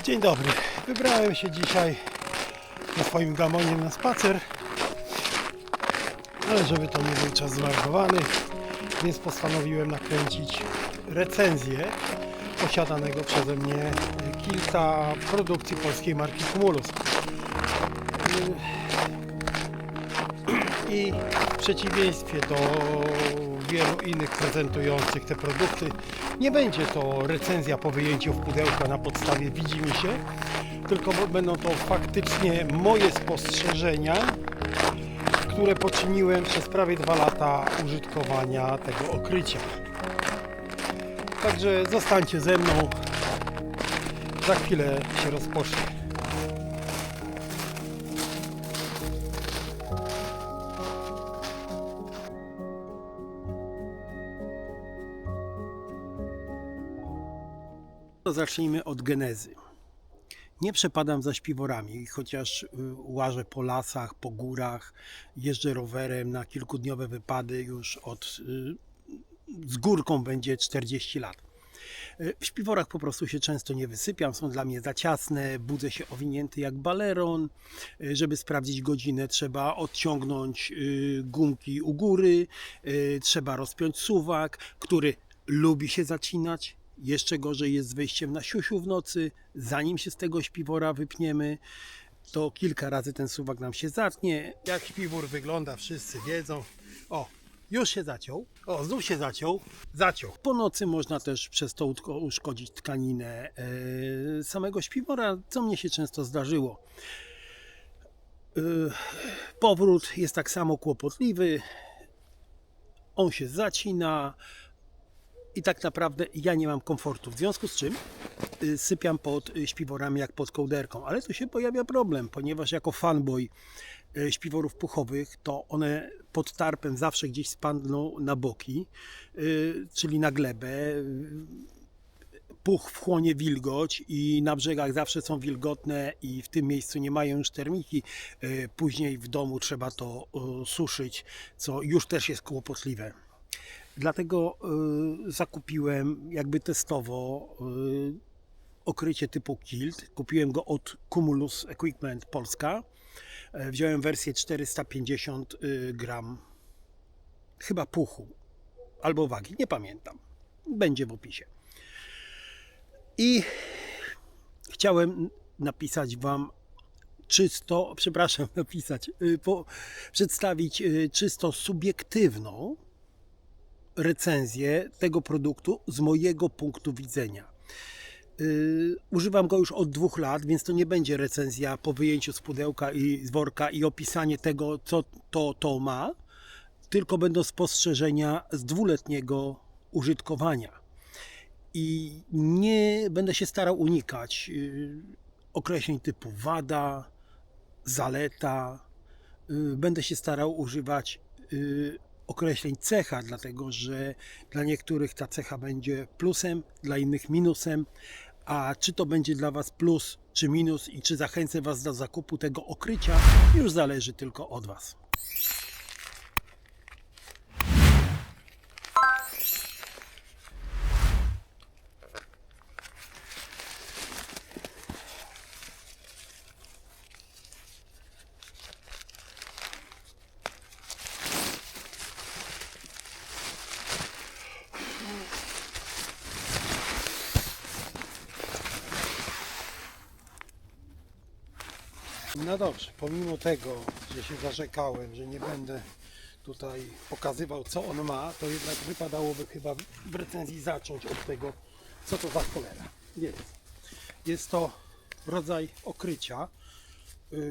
Dzień dobry. Wybrałem się dzisiaj na swoim gamonie na spacer, ale żeby to nie był czas zmarnowany, więc postanowiłem nakręcić recenzję posiadanego przeze mnie kilka produkcji polskiej marki Cumulus. I w przeciwieństwie do wielu innych prezentujących te produkty, nie będzie to recenzja po wyjęciu w pudełka na podstawie widzimisię, tylko będą to faktycznie moje spostrzeżenia, które poczyniłem przez prawie 2 lata użytkowania tego okrycia. Także zostańcie ze mną, za chwilę się rozpocznie. Zacznijmy od genezy. Nie przepadam za śpiworami, chociaż łażę po lasach, po górach, jeżdżę rowerem na kilkudniowe wypady już z górką będzie 40 lat. W śpiworach po prostu się często nie wysypiam, są dla mnie za ciasne, budzę się owinięty jak baleron. Żeby sprawdzić godzinę, trzeba odciągnąć gumki u góry, trzeba rozpiąć suwak, który lubi się zacinać. Jeszcze gorzej jest z wejściem na siusiu w nocy. Zanim się z tego śpiwora wypniemy, to kilka razy ten suwak nam się zatnie. Jak śpiwór wygląda, wszyscy wiedzą. O, już się zaciął. O, znów się zaciął. Zaciął. Po nocy można też przez to uszkodzić tkaninę samego śpiwora, co mnie się często zdarzyło. Powrót jest tak samo kłopotliwy. On się zacina. I tak naprawdę ja nie mam komfortu, w związku z czym sypiam pod śpiworami jak pod kołderką. Ale tu się pojawia problem, ponieważ jako fanboy śpiworów puchowych, to one pod tarpem zawsze gdzieś spadną na boki, czyli na glebę. Puch wchłonie wilgoć i na brzegach zawsze są wilgotne i w tym miejscu nie mają już termiki. Później w domu trzeba to suszyć, co już też jest kłopotliwe. Dlatego zakupiłem jakby testowo okrycie typu Kilt. Kupiłem go od Cumulus Equipment Polska. Wziąłem wersję 450 gram chyba puchu albo wagi, nie pamiętam. Będzie w opisie. I chciałem napisać Wam przedstawić czysto subiektywną recenzję tego produktu z mojego punktu widzenia. Używam go już od 2 lat, więc to nie będzie recenzja po wyjęciu z pudełka i z worka i opisanie tego, co to ma, tylko będą spostrzeżenia z 2-letniego użytkowania. I nie będę się starał unikać określeń typu wada, zaleta. Będę się starał używać określeń cecha, dlatego że dla niektórych ta cecha będzie plusem, dla innych minusem, a czy to będzie dla Was plus czy minus i czy zachęcę Was do zakupu tego okrycia, już zależy tylko od Was. No dobrze, pomimo tego, że się zarzekałem, że nie będę tutaj pokazywał, co on ma, to jednak wypadałoby chyba w recenzji zacząć od tego, co to za cholera. Jest to rodzaj okrycia,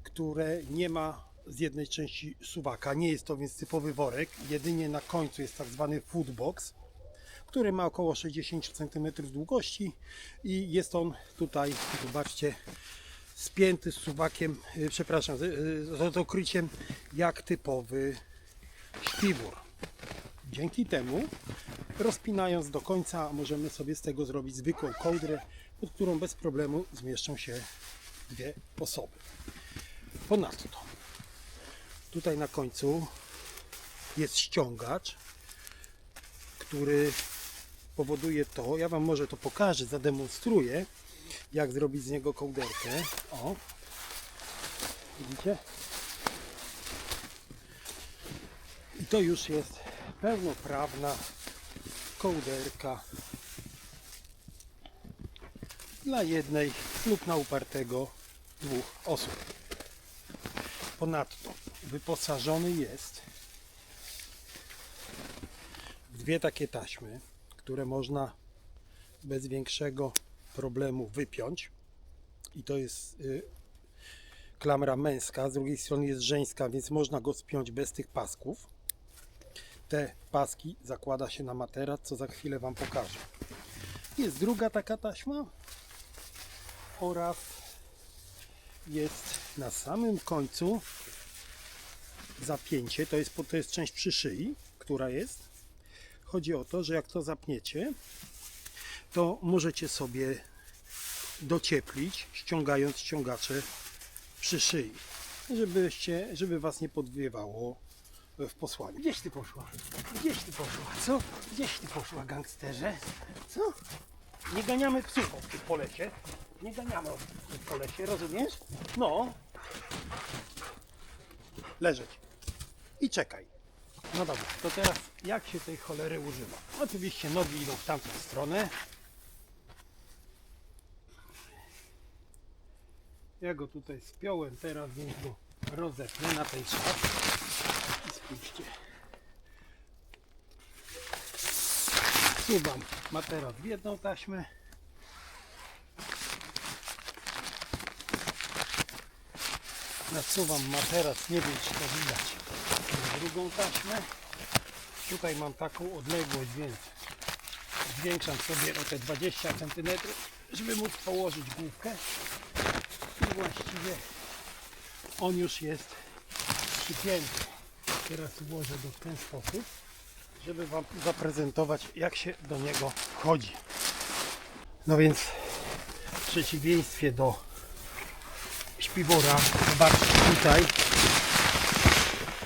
które nie ma z jednej części suwaka. Nie jest to więc typowy worek, jedynie na końcu jest tak zwany footbox, który ma około 60 cm długości i jest on tutaj, zobaczcie, spięty z suwakiem, z okryciem jak typowy śpiwór. Dzięki temu, rozpinając do końca, możemy sobie z tego zrobić zwykłą kołdrę, pod którą bez problemu zmieszczą się 2 osoby. Ponadto, tutaj na końcu jest ściągacz, który powoduje to, ja Wam może to pokażę, zademonstruję, jak zrobić z niego kołderkę. O, widzicie? I to już jest pełnoprawna kołderka dla jednej lub na upartego 2 osób. Ponadto wyposażony jest w 2 takie taśmy, które można bez większego problemu wypiąć. I to jest klamra męska, z drugiej strony jest żeńska, więc można go spiąć bez tych pasków. Te paski zakłada się na materac, co za chwilę Wam pokażę. Jest druga taka taśma oraz jest na samym końcu zapięcie, to jest część przy szyi, która jest. Chodzi o to, że jak to zapniecie, to możecie sobie docieplić, ściągając ściągacze przy szyi, żeby Was nie podwiewało w posłaniu. Gdzieś Ty poszła? Gdzieś Ty poszła? Co? Gdzieś Ty poszła, gangsterze? Co? Nie ganiamy psów po lesie. Nie ganiamy po lesie, rozumiesz? No. Leżeć. I czekaj. No dobra, to teraz jak się tej cholery używa? Oczywiście nogi idą w tamtą stronę. Ja go tutaj spiąłem teraz, więc go rozepnę na ten czas. I spójrzcie. Wsuwam materac w jedną taśmę. Nasuwam materac, nie wiem czy to widać, na drugą taśmę. Tutaj mam taką odległość, więc zwiększam sobie o te 20 cm, żeby móc położyć główkę. I właściwie on już jest przypięty. Teraz ułożę go w ten sposób, żeby Wam zaprezentować, jak się do niego wchodzi. No więc w przeciwieństwie do śpiwora, zobaczcie tutaj,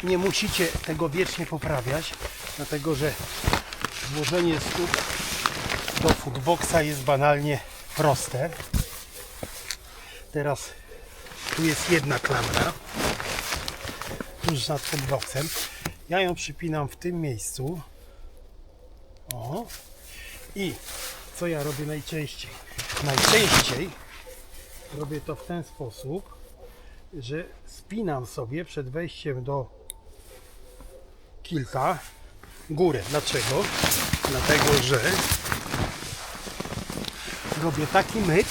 nie musicie tego wiecznie poprawiać, dlatego że włożenie stóp do footboxa jest banalnie proste. Teraz tu jest jedna klamra tuż nad footboxem. Ja ją przypinam w tym miejscu. O. I co ja robię najczęściej? Najczęściej robię to w ten sposób, że spinam sobie przed wejściem do kilta górę. Dlaczego? Dlatego, że robię taki myk,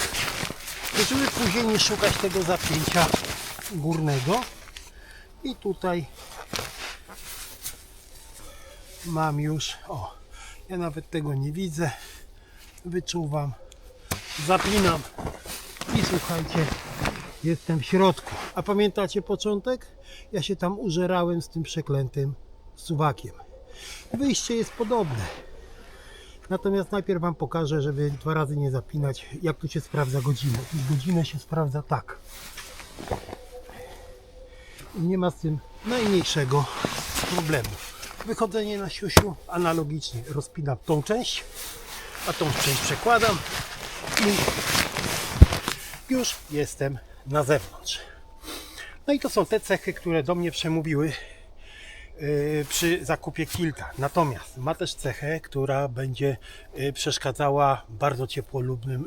żeby później nie szukać tego zapięcia górnego. I tutaj mam już, o, ja nawet tego nie widzę, wyczuwam, zapinam i słuchajcie, jestem w środku. A pamiętacie początek? Ja się tam użerałem z tym przeklętym suwakiem. Wyjście jest podobne. Natomiast najpierw Wam pokażę, żeby 2 razy nie zapinać, jak tu się sprawdza godzinę. I godzinę się sprawdza tak. I nie ma z tym najmniejszego problemu. Wychodzenie na siusiu, analogicznie rozpinam tą część, a tą część przekładam i już jestem na zewnątrz. No i to są te cechy, które do mnie przemówiły przy zakupie kilta. Natomiast ma też cechę, która będzie przeszkadzała bardzo ciepłolubnym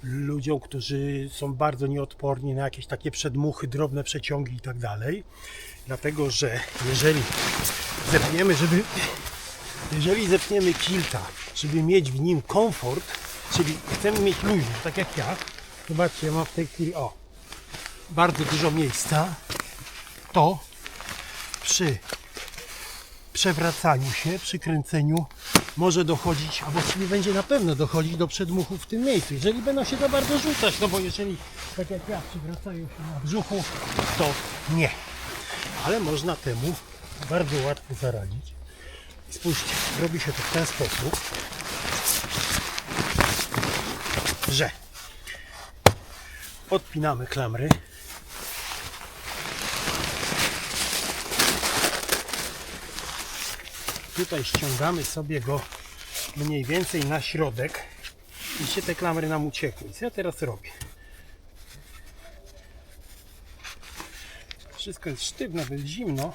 ludziom, którzy są bardzo nieodporni na jakieś takie przedmuchy, drobne przeciągi i tak dalej. Dlatego, że jeżeli zepniemy kilta, żeby mieć w nim komfort, czyli chcemy mieć luźno, tak jak ja, zobaczcie, ja mam w tej chwili bardzo dużo miejsca, to przy przewracaniu się, przy kręceniu może dochodzić, a właściwie będzie na pewno dochodzić do przedmuchów w tym miejscu, jeżeli będą się za bardzo rzucać, no bo jeżeli, tak jak ja, przewracają się na brzuchu, to nie. Ale można temu bardzo łatwo zaradzić. I spójrzcie, robi się to w ten sposób, że odpinamy klamry. Tutaj ściągamy sobie go mniej więcej na środek Widzicie, te klamry nam uciekły. Co ja teraz robię? Wszystko jest sztywne, jest zimno,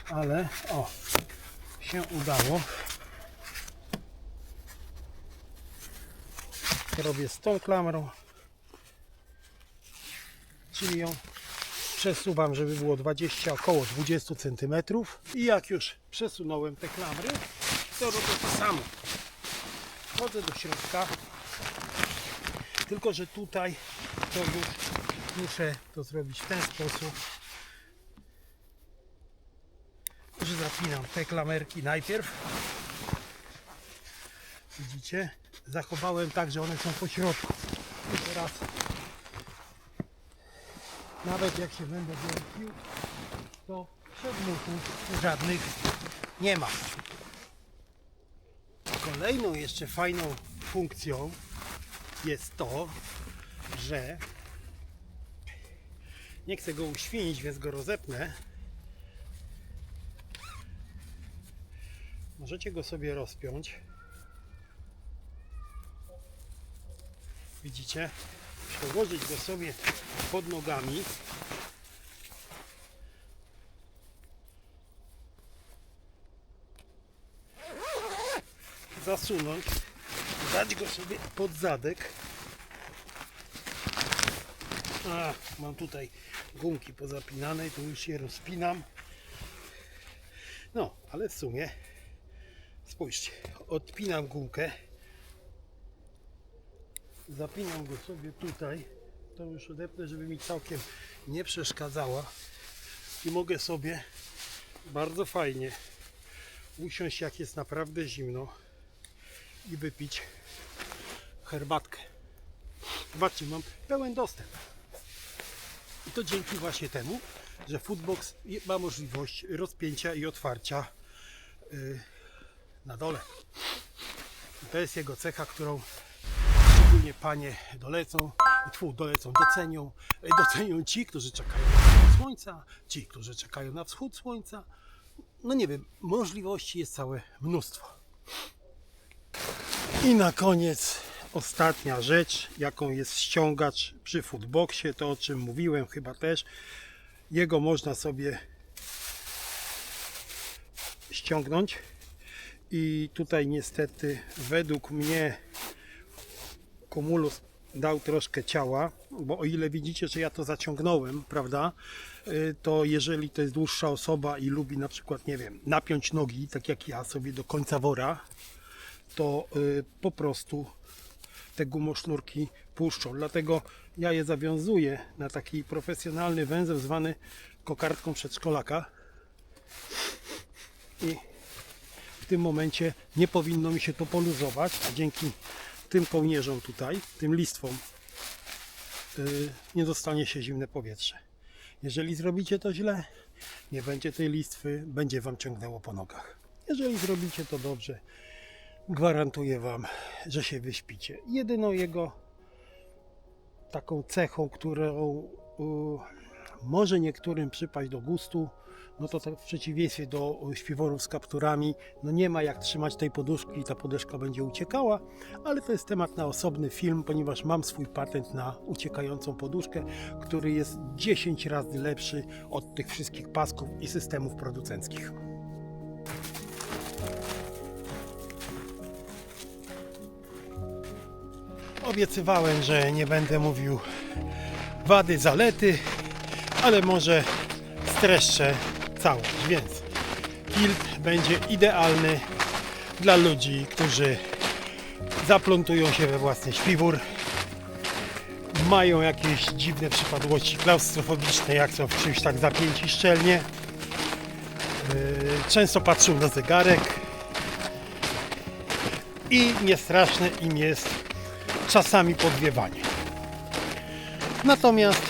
ale o, się udało. Robię z tą klamrą, czyli ją przesuwam, żeby było około 20 cm. I jak już przesunąłem te klamry, to robię to samo. Wchodzę do środka, tylko że tutaj to już muszę to zrobić w ten sposób, że zapinam te klamerki najpierw. Widzicie? Zachowałem tak, że one są po środku. I teraz nawet jak się będę wiercił, to przedmuchów żadnych nie ma. Kolejną jeszcze fajną funkcją jest to, że nie chcę go uświnić, więc go rozepnę. Możecie go sobie rozpiąć. Widzicie? Przełożyć go sobie pod nogami. Zasunąć. Dać go sobie pod zadek. Mam tutaj gumki pozapinane, tu już je rozpinam. No, ale w sumie spójrzcie, odpinam gumkę. Zapinam go sobie tutaj, to już odepnę, żeby mi całkiem nie przeszkadzała i mogę sobie bardzo fajnie usiąść, jak jest naprawdę zimno, i wypić herbatkę. Zobaczcie, mam pełen dostęp i to dzięki właśnie temu, że Foodbox ma możliwość rozpięcia i otwarcia na dole. I to jest jego cecha, którą szczególnie panie docenią ci, którzy czekają na zachód słońca, ci, którzy czekają na wschód słońca. No nie wiem, możliwości jest całe mnóstwo. I na koniec ostatnia rzecz, jaką jest ściągacz przy Foodboxie, to o czym mówiłem chyba też. Jego można sobie ściągnąć i tutaj niestety według mnie Cumulus dał troszkę ciała, bo o ile widzicie, że ja to zaciągnąłem, prawda, to jeżeli to jest dłuższa osoba i lubi na przykład, nie wiem, napiąć nogi, tak jak ja sobie do końca wora, to po prostu te gumosznurki puszczą. Dlatego ja je zawiązuję na taki profesjonalny węzeł zwany kokardką przedszkolaka i w tym momencie nie powinno mi się to poluzować, a dzięki tym kołnierzom tutaj, tym listwom, nie dostanie się zimne powietrze. Jeżeli zrobicie to źle, nie będzie tej listwy, będzie wam ciągnęło po nogach. Jeżeli zrobicie to dobrze, gwarantuję wam, że się wyśpicie. Jedyną jego taką cechą, którą może niektórym przypaść do gustu, no to tak w przeciwieństwie do śpiworów z kapturami, no nie ma jak trzymać tej poduszki i ta poduszka będzie uciekała, ale to jest temat na osobny film, ponieważ mam swój patent na uciekającą poduszkę, który jest 10 razy lepszy od tych wszystkich pasków i systemów producenckich. Obiecywałem, że nie będę mówił wady, zalety, ale może streszczę całość, więc kilt będzie idealny dla ludzi, którzy zaplątują się we własny śpiwór, mają jakieś dziwne przypadłości klaustrofobiczne, jak są w czymś tak zapięci szczelnie, często patrzą na zegarek i niestraszne im jest czasami podwiewanie. Natomiast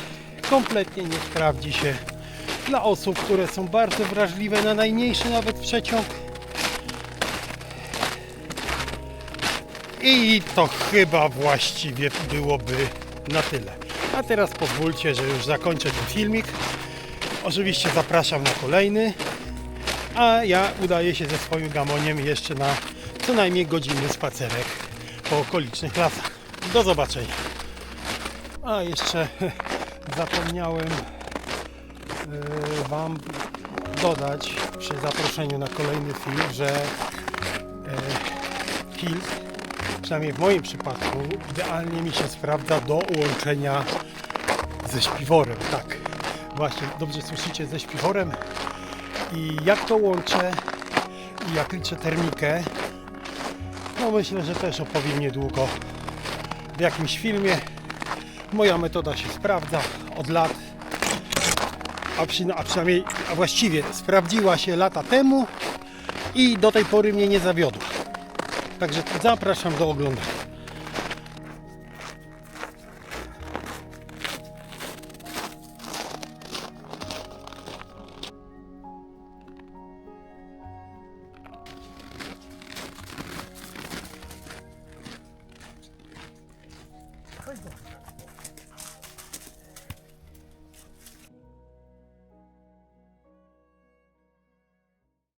kompletnie nie sprawdzi się dla osób, które są bardzo wrażliwe na najmniejszy nawet przeciąg. I to chyba właściwie byłoby na tyle. A teraz pozwólcie, że już zakończę ten filmik. Oczywiście zapraszam na kolejny, a ja udaję się ze swoim gamoniem jeszcze na co najmniej godzinny spacerek po okolicznych lasach. Do zobaczenia. A jeszcze zapomniałem Wam dodać przy zaproszeniu na kolejny film, że Hills, przynajmniej w moim przypadku, idealnie mi się sprawdza do łączenia ze śpiworem. Tak, właśnie, dobrze słyszycie, ze śpiworem. I jak to łączę i jak liczę termikę, no myślę, że też opowiem niedługo w jakimś filmie. Moja metoda się sprawdza od lat, a właściwie sprawdziła się lata temu i do tej pory mnie nie zawiodła. Także zapraszam do oglądania. Chodź do.